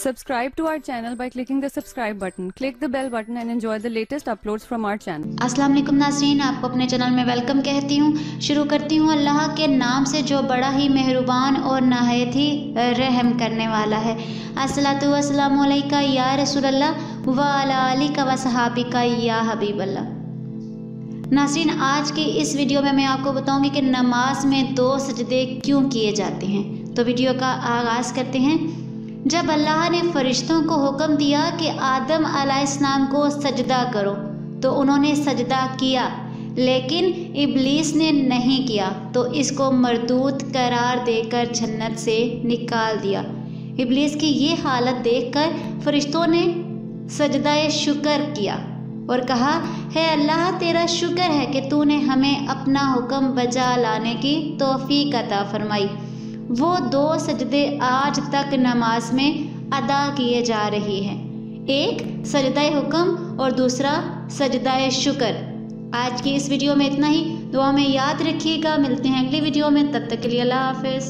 Subscribe to our channel by clicking the subscribe button. Click the bell button and enjoy the latest uploads from our channel. अस्सलाम वालेकुम नाज़रीन, आपको अपने channel में welcome कहती हूँ। शुरू करती हूँ अल्लाह के नाम से जो बड़ा ही मेहरबान और नहायत ही रहम करने वाला है। अस्सलातु वस्सलामु अलैका या रसूलल्लाह व अला आलिका व सहाबिका या हबीबल्लाह। नाज़रीन, आज की इस वीडियो में मैं आपको बताऊंगी कि नमाज में 2 सजदे क्यों किए जाते हैं। तो वीडियो का आगाज़ करते हैं। जब अल्लाह ने फरिश्तों को हुक्म दिया कि आदम अलैहिस्सलाम को सजदा करो तो उन्होंने सजदा किया, लेकिन इब्लीस ने नहीं किया तो इसको मरदूद करार देकर जन्नत से निकाल दिया। इब्लीस की ये हालत देखकर फरिश्तों ने सजदाए शुक्र किया और कहा, है अल्लाह, तेरा शुक्र है कि तूने हमें अपना हुक्म बजा लाने की तौफीक अता फरमाई। वो 2 सजदे आज तक नमाज में अदा किए जा रहे हैं, एक सजदाए हुक्म और दूसरा सजदाए शुक्र। आज की इस वीडियो में इतना ही। दुआ में याद रखिएगा। मिलते हैं अगली वीडियो में, तब तक के लिए अल्लाह हाफिज़।